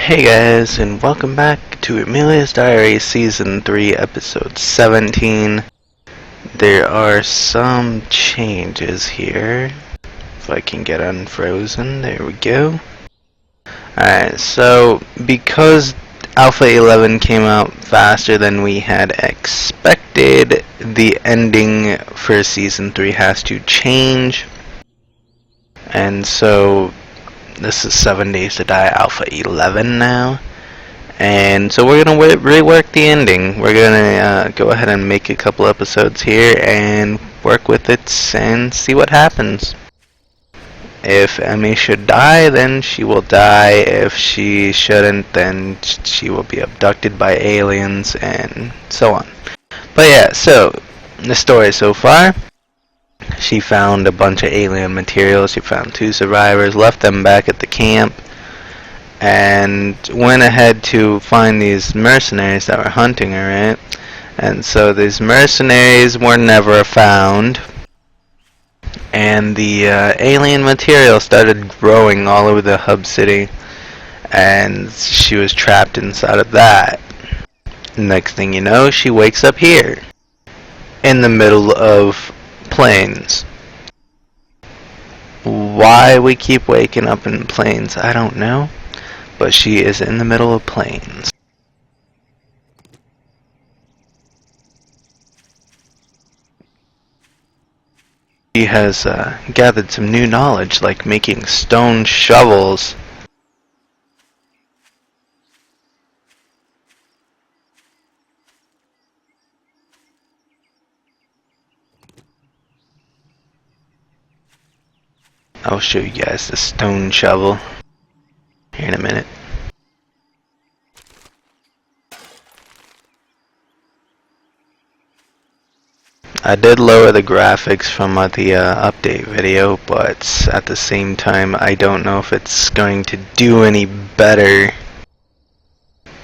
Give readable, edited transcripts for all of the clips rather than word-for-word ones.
Hey guys, and welcome back to Emilia's Diary Season 3, Episode 17. There are some changes here. If I can get unfrozen, there we go. Alright, so because Alpha 11 came out faster than we had expected, the ending for Season 3 has to change. And so this is 7 Days to Die Alpha 11 now. And so we're going to rework the ending. We're going to go ahead and make a couple episodes here and work with it and see what happens. If Emmy should die, then she will die. If she shouldn't, then she will be abducted by aliens and so on. But yeah, so the story so far. She found a bunch of alien material. She found 2 survivors, left them back at the camp, and went ahead to find these mercenaries that were hunting her, right? And so these mercenaries were never found, and the alien material started growing all over the hub city, and she was trapped inside of that. Next thing you know, she wakes up here, in the middle of plains. Why we keep waking up in plains, I don't know, but she is in the middle of plains. She has gathered some new knowledge, like making stone shovels. I'll show you guys the stone shovel here in a minute. I did lower the graphics from the update video, but at the same time I don't know if it's going to do any better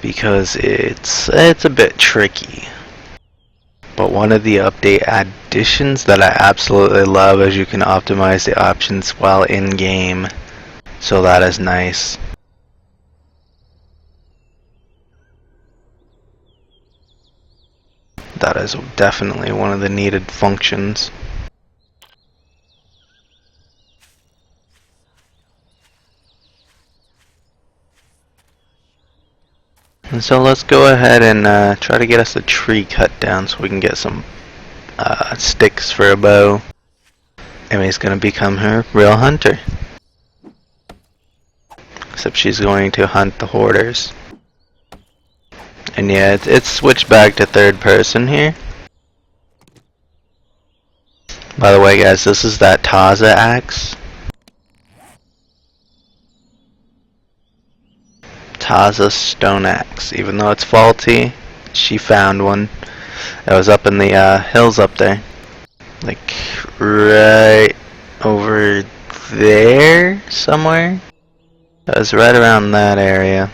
because it's a bit tricky. But one of the update additions that I absolutely love is you can optimize the options while in game, so that is nice. That is definitely one of the needed functions. And so let's go ahead and try to get us a tree cut down so we can get some sticks for a bow. Emmy's gonna become her real hunter. Except she's going to hunt the hoarders. And yeah, it's switched back to third person here. By the way guys, this is that Taza axe. Taza stone axe. Even though it's faulty, she found one. It was up in the hills up there. Like right over there somewhere. It was right around that area.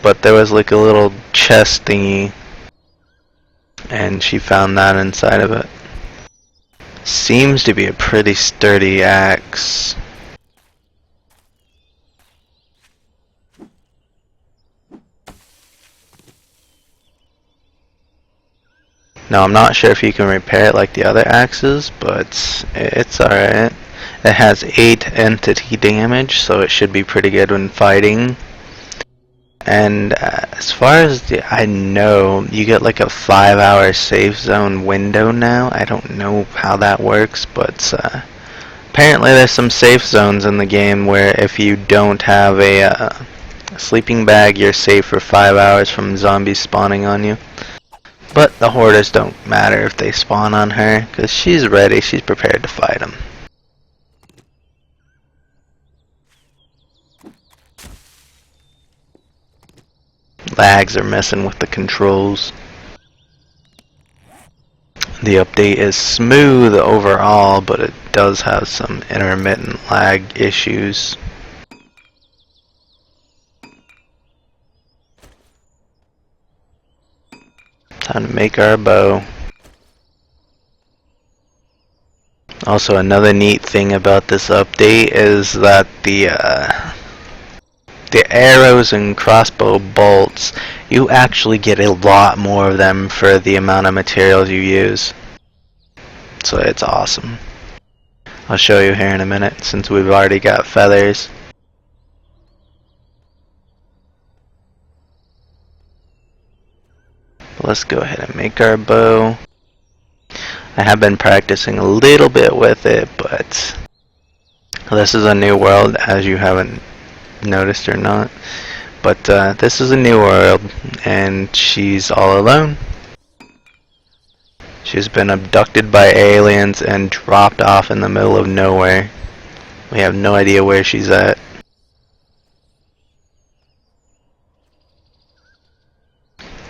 But there was like a little chest thingy, and she found that inside of it. Seems to be a pretty sturdy axe. Now I'm not sure if you can repair it like the other axes, but it's alright. It has 8 entity damage, so it should be pretty good when fighting. And as far as I know, you get like a 5-hour safe zone window now. I don't know how that works, but apparently there's some safe zones in the game where if you don't have a sleeping bag, you're safe for 5 hours from zombies spawning on you. But the hoarders don't matter if they spawn on her, because she's ready, she's prepared to fight them. Lags are messing with the controls. The update is smooth overall, but it does have some intermittent lag issues. Time to make our bow. Also, another neat thing about this update is that the the arrows and crossbow bolts, you actually get a lot more of them for the amount of materials you use. So it's awesome. I'll show you here in a minute since we've already got feathers. Let's go ahead and make our bow. I have been practicing a little bit with it, but this is a new world, as you haven't noticed or not. But this is a new world, and she's all alone. She's been abducted by aliens and dropped off in the middle of nowhere. We have no idea where she's at.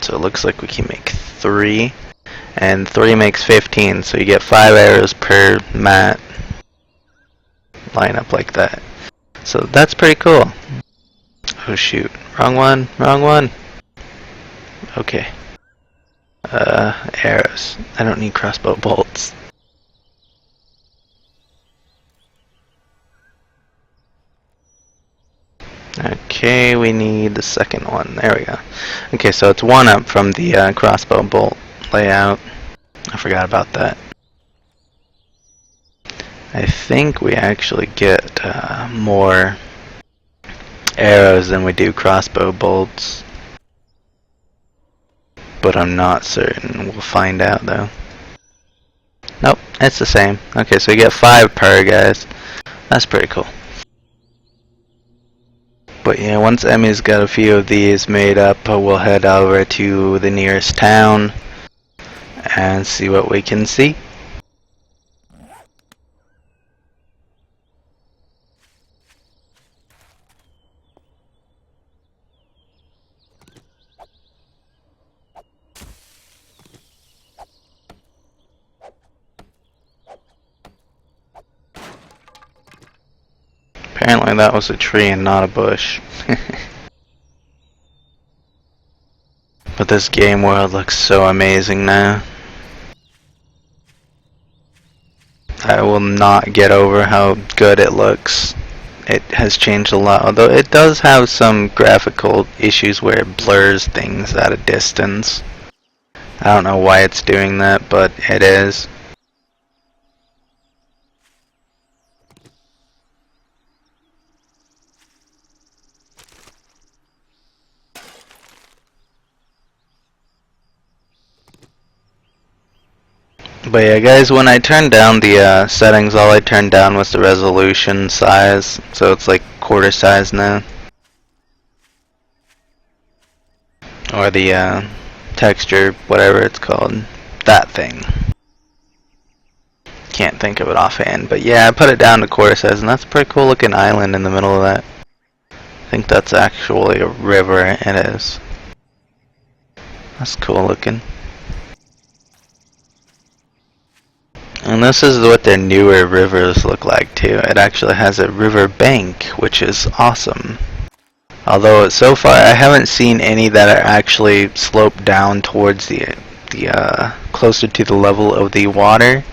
So it looks like we can make 3. And 3 makes 15, so you get 5 arrows per mat. Line up like that. So that's pretty cool. Oh shoot. Wrong one. Wrong one. Okay. Arrows. I don't need crossbow bolts. Okay, we need the second one. There we go. Okay, so it's 1 up from the crossbow bolt layout. I forgot about that. I think we actually get more arrows than we do crossbow bolts. But I'm not certain. We'll find out though. Nope, it's the same. Okay, so you get 5 per, guys. That's pretty cool. But yeah, once Emmy's got a few of these made up, we'll head over to the nearest town and see what we can see. Apparently that was a tree and not a bush. But this game world looks so amazing now. I will not get over how good it looks. It has changed a lot, although it does have some graphical issues where it blurs things at a distance. I don't know why it's doing that, but it is. But yeah, guys, when I turned down the settings, all I turned down was the resolution size, so it's like quarter size now. Or the texture, whatever it's called. That thing. Can't think of it offhand, but yeah, I put it down to quarter size, and that's a pretty cool looking island in the middle of that. I think that's actually a river, it is. That's cool looking. And this is what their newer rivers look like too. It actually has a river bank, which is awesome. Although so far I haven't seen any that are actually sloped down towards the closer to the level of the water.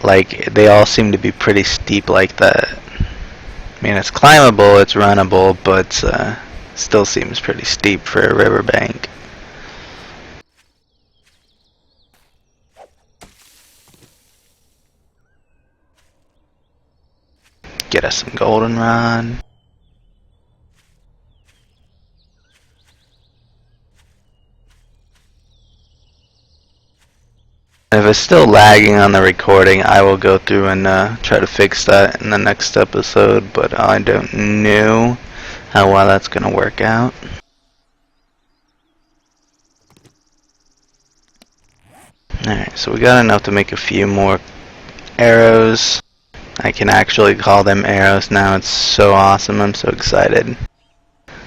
Like they all seem to be pretty steep like that. I mean, it's climbable, it's runnable, but still seems pretty steep for a river bank. Get us some goldenrod. If it's still lagging on the recording, I will go through and try to fix that in the next episode, but I don't know how well that's going to work out. Alright, so we got enough to make a few more arrows. I can actually call them arrows now. It's so awesome. I'm so excited.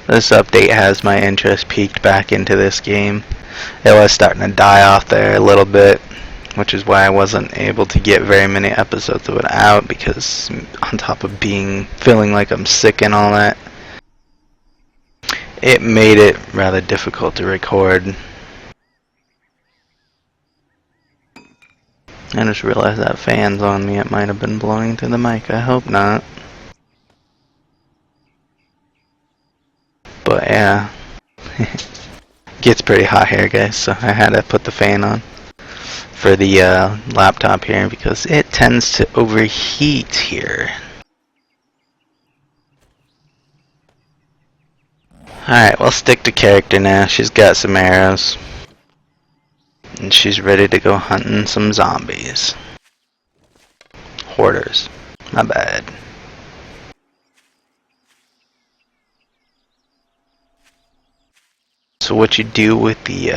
This update has my interest peaked back into this game. It was starting to die off there a little bit, which is why I wasn't able to get very many episodes of it out, because on top of feeling like I'm sick and all that, it made it rather difficult to record. I just realized that fan's on me. It might have been blowing through the mic. I hope not. But yeah, gets pretty hot here, guys, so I had to put the fan on for the laptop here because it tends to overheat here. Alright, we'll stick to character now. She's got some arrows. And she's ready to go hunting some zombies. Hoarders. My bad. So what you do with the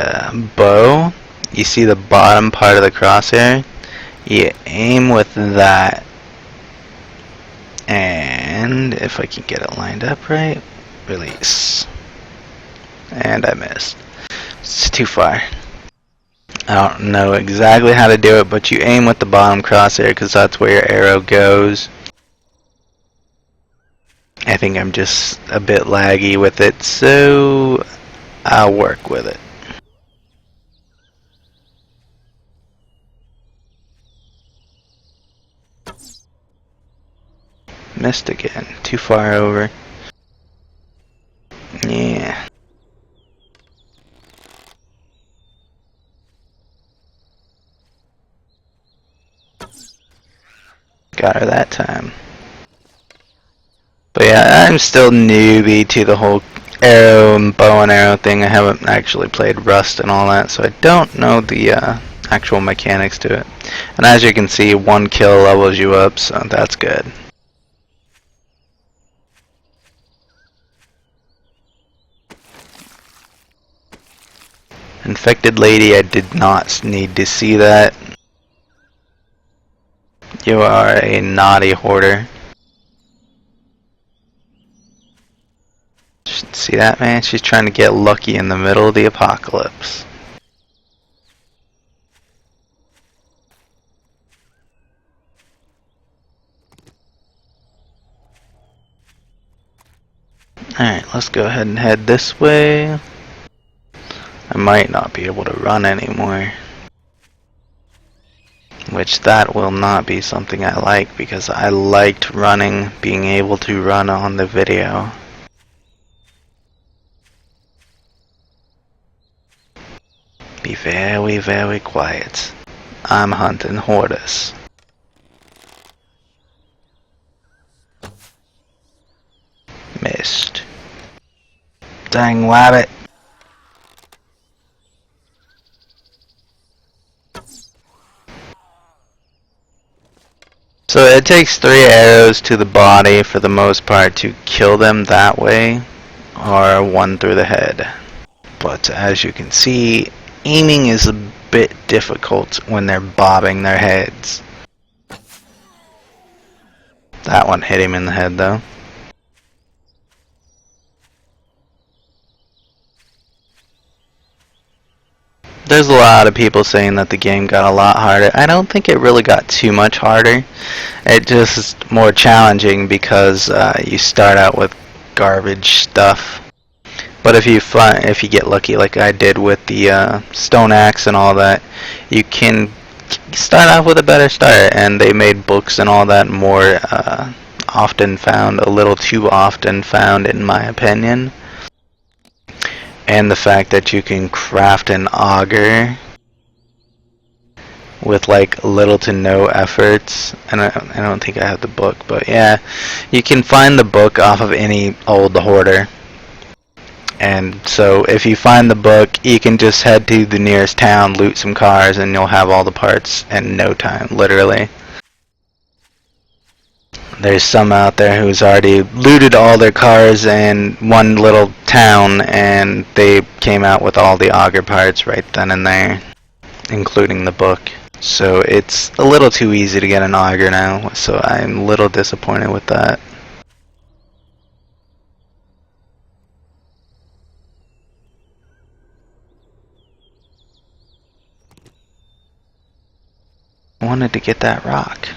bow, you see the bottom part of the crosshair? You aim with that. And if I can get it lined up right, release. And I missed. It's too far. I don't know exactly how to do it, but you aim with the bottom crosshair because that's where your arrow goes. I think I'm just a bit laggy with it, so I'll work with it. Missed again. Too far over. Yeah. Got her that time. But yeah, I'm still newbie to the whole arrow and bow and arrow thing. I haven't actually played Rust and all that, so I don't know the actual mechanics to it. And as you can see, 1 kill levels you up, so that's good. Infected lady, I did not need to see that. You are a naughty hoarder. See that, man? She's trying to get lucky in the middle of the apocalypse. Alright, let's go ahead and head this way. I might not be able to run anymore. Which that will not be something I like because I liked running, being able to run on the video. Be very, very quiet. I'm hunting hoarders. Missed. Dang rabbit. So it takes 3 arrows to the body for the most part to kill them that way, or 1 through the head. But as you can see, aiming is a bit difficult when they're bobbing their heads. That one hit him in the head though. There's a lot of people saying that the game got a lot harder. I don't think it really got too much harder. It just is more challenging because you start out with garbage stuff. But if you get lucky like I did with the stone axe and all that, you can start off with a better start. And they made books and all that more often found, a little too often found in my opinion. And the fact that you can craft an auger with like little to no efforts, and I don't think I have the book, but yeah, you can find the book off of any old hoarder. And so if you find the book, you can just head to the nearest town, loot some cars, and you'll have all the parts in no time, literally. There's some out there who's already looted all their cars in one little town, and they came out with all the auger parts right then and there, including the book. So it's a little too easy to get an auger now, so I'm a little disappointed with that. I wanted to get that rock.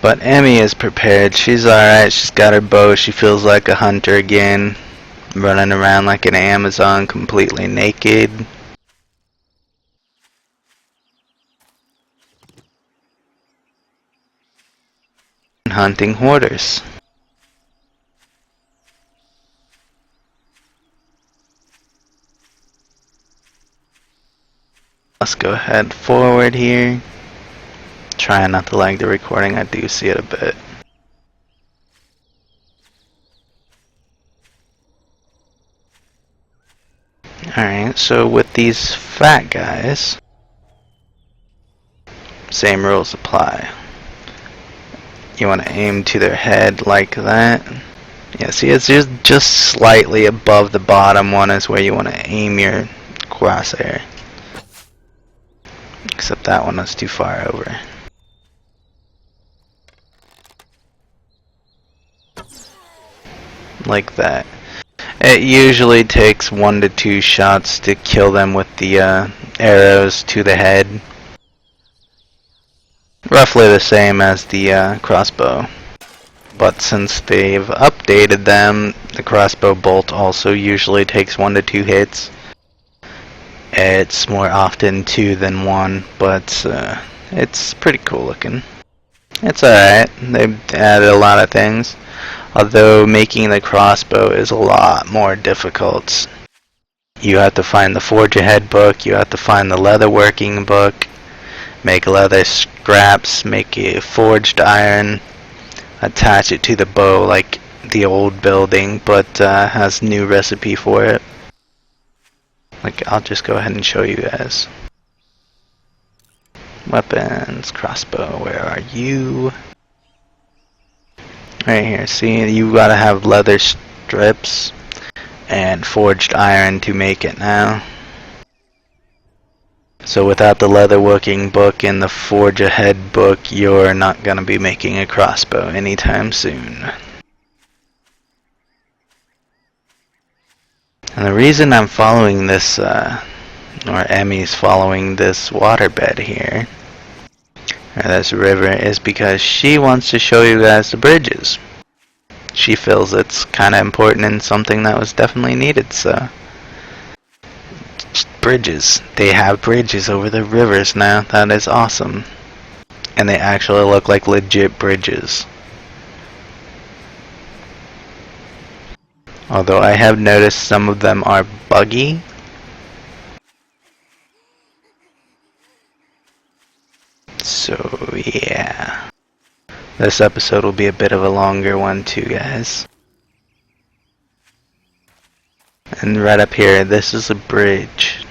But Emmy is prepared. She's alright. She's got her bow. She feels like a hunter again. Running around like an Amazon completely naked. Hunting hoarders. Let's go ahead forward here. Trying not to lag the recording, I do see it a bit. Alright, so with these fat guys, same rules apply. You want to aim to their head like that. Yeah, see, it's just slightly above the bottom one is where you want to aim your crosshair. Except that one is too far over. Like that. It usually takes 1 to 2 shots to kill them with the arrows to the head. Roughly the same as the crossbow. But since they've updated them, the crossbow bolt also usually takes 1 to 2 hits. It's more often 2 than 1, but it's pretty cool looking. It's alright, they've added a lot of things. Although making the crossbow is a lot more difficult. You have to find the Forge Ahead book, you have to find the leatherworking book, make leather scraps, make a forged iron, attach it to the bow like the old building, but has new recipe for it. Like, I'll just go ahead and show you guys. Weapons, crossbow, where are you? Right here, see, you gotta have leather strips and forged iron to make it now. So without the leatherworking book and the Forge Ahead book, you're not gonna be making a crossbow anytime soon. And the reason I'm following this, or Emmy's following this waterbed here, or this river, is because she wants to show you guys the bridges. She feels it's kind of important and something that was definitely needed, so. Bridges. They have bridges over the rivers now. That is awesome. And they actually look like legit bridges. Although I have noticed some of them are buggy. So yeah. This episode will be a bit of a longer one too, guys. And right up here, this is a bridge.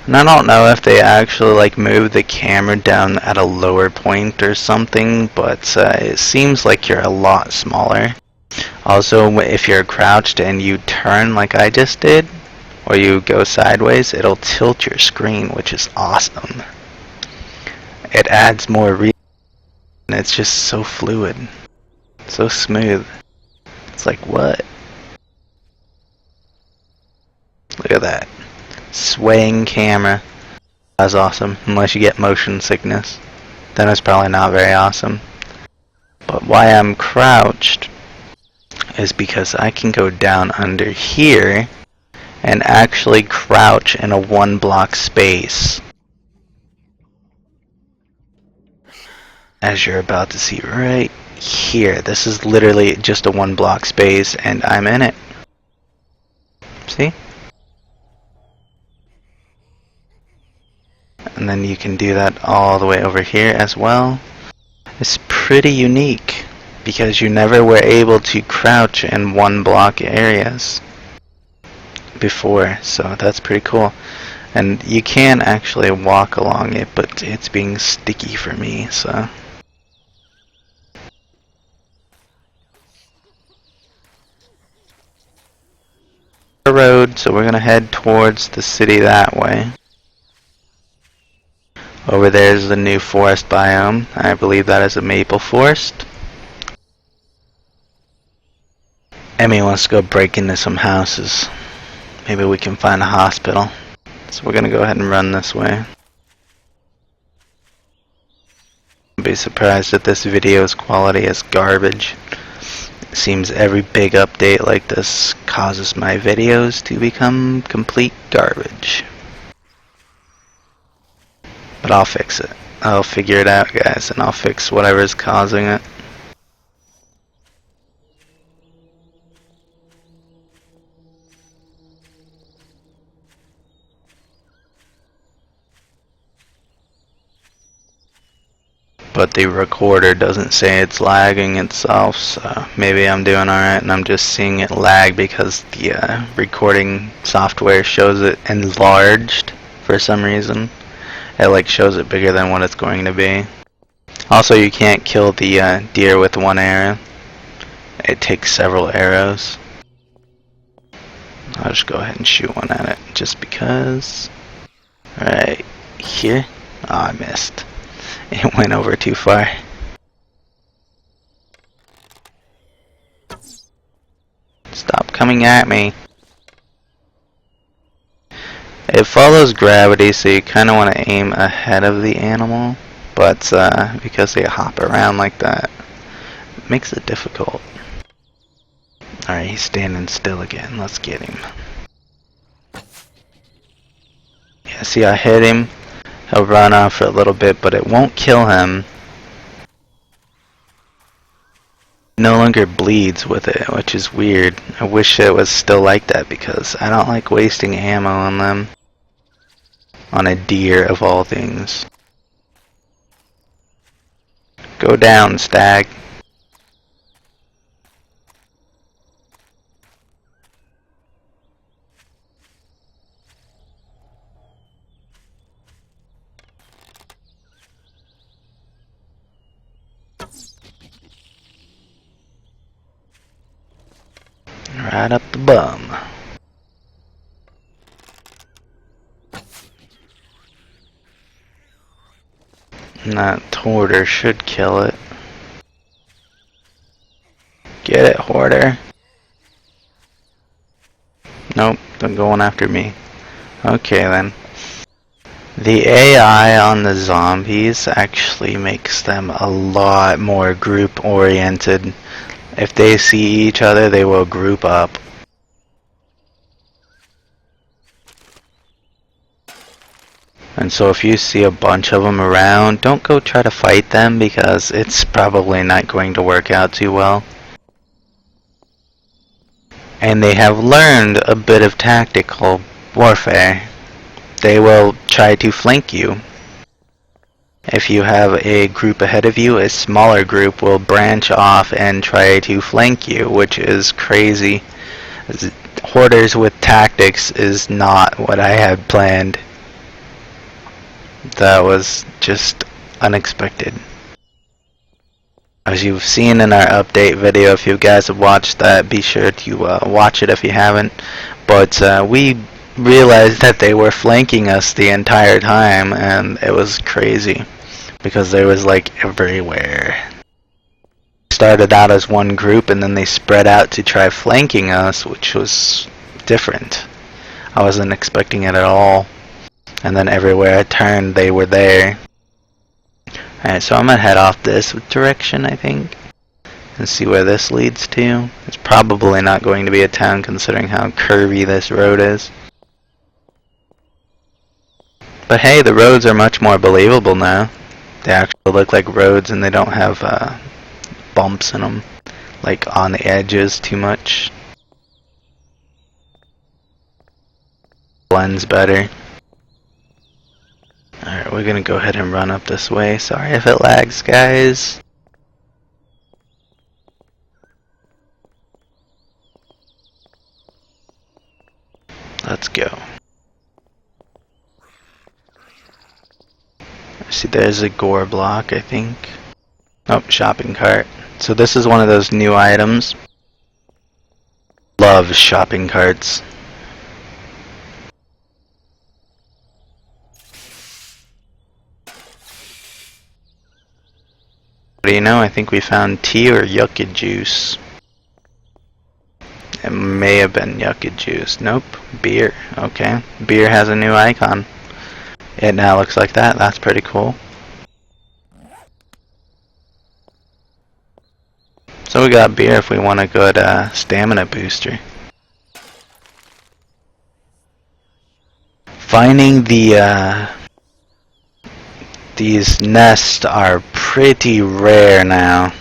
And I don't know if they actually like move the camera down at a lower point or something, but it seems like you're a lot smaller. Also, if you're crouched and you turn like I just did, or you go sideways, it'll tilt your screen, which is awesome. It adds more and it's just so fluid, so smooth. It's like, what? Look at that. Swaying camera. That's awesome, unless you get motion sickness. Then it's probably not very awesome. But why I'm crouched is because I can go down under here and actually crouch in a 1-block space. As you're about to see right here. This is literally just a 1-block space and I'm in it. See? And then you can do that all the way over here as well. It's pretty unique because you never were able to crouch in 1-block areas before, so that's pretty cool. And you can actually walk along it, but it's being sticky for me, so. Road, so we're gonna head towards the city that way. Over there is the new forest biome. I believe that is a maple forest. Emmy wants to go break into some houses. Maybe we can find a hospital. So we're gonna go ahead and run this way. I'd be surprised if this video's quality is garbage. It seems every big update like this causes my videos to become complete garbage. But I'll fix it. I'll figure it out, guys, and I'll fix whatever's causing it. But the recorder doesn't say it's lagging itself, so maybe I'm doing alright and I'm just seeing it lag because the recording software shows it enlarged for some reason. It like shows it bigger than what it's going to be. Also, you can't kill the deer with one arrow. It takes several arrows. I'll just go ahead and shoot one at it just because. Right here. Oh, I missed. It went over too far. Stop coming at me. It follows gravity, so you kind of want to aim ahead of the animal, but because they hop around like that, it makes it difficult. Alright, he's standing still again. Let's get him. Yeah, see, I hit him. He'll run off for a little bit, but it won't kill him. No longer bleeds with it, which is weird. I wish it was still like that because I don't like wasting ammo on them. On a deer of all things. Go down, stag. Right up the bum. And that hoarder should kill it. Get it, hoarder. Nope, they're going after me. Okay then. The AI on the zombies actually makes them a lot more group oriented. If they see each other, they will group up. And so if you see a bunch of them around, don't go try to fight them because it's probably not going to work out too well. And they have learned a bit of tactical warfare. They will try to flank you. If you have a group ahead of you, a smaller group will branch off and try to flank you, which is crazy. Hoarders with tactics is not what I had planned. That was just unexpected. As you've seen in our update video, if you guys have watched that, be sure to watch it if you haven't. But we realized that they were flanking us the entire time, and it was crazy because they was like everywhere. Started out as one group and then they spread out to try flanking us, which was different. I wasn't expecting it at all. And then everywhere I turned, they were there. Alright, so I'm gonna head off this direction, I think, and see where this leads to. It's probably not going to be a town considering how curvy this road is. But hey, the roads are much more believable now. They actually look like roads and they don't have bumps in them, like on the edges too much. Blends better. Alright, we're gonna go ahead and run up this way. Sorry if it lags, guys. Let's go. See, there's a gore block, I think. Oh, shopping cart. So this is one of those new items. Love shopping carts. What do you know? I think we found tea or yucca juice. It may have been yucca juice. Nope. Beer. Okay. Beer has a new icon. It now looks like that. That's pretty cool. So we got beer if we want a good stamina booster. Finding the These nests are pretty rare now.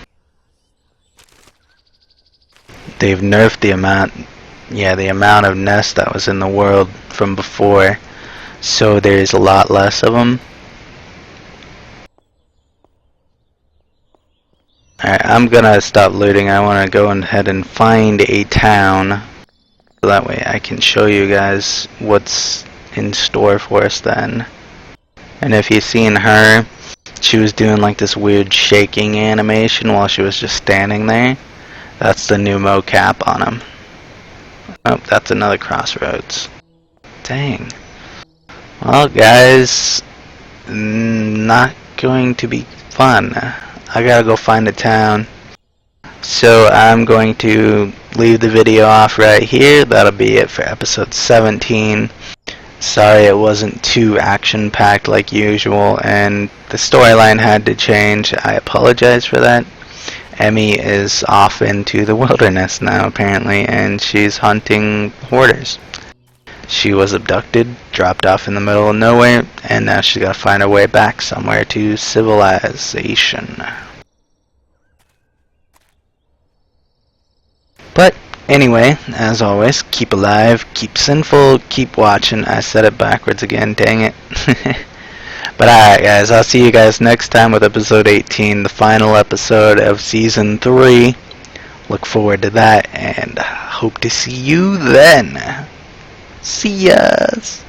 They've nerfed the amount of nests that was in the world from before, so there's a lot less of them. Alright, I'm gonna stop looting. I want to go ahead and find a town, so that way I can show you guys what's in store for us then. And if you've seen her, she was doing like this weird shaking animation while she was just standing there. That's the new mocap on him. Oh, that's another crossroads. Dang. Well, guys, not going to be fun. I gotta go find a town. So I'm going to leave the video off right here. That'll be it for episode 17. Sorry it wasn't too action-packed like usual, and the storyline had to change. I apologize for that. Emmy is off into the wilderness now, apparently, and she's hunting hoarders. She was abducted, dropped off in the middle of nowhere, and now she's got to find her way back somewhere to civilization. But anyway, as always, keep alive, keep sinful, keep watching. I said it backwards again, dang it. But alright guys, I'll see you guys next time with episode 18, the final episode of season 3. Look forward to that, and hope to see you then. See yas!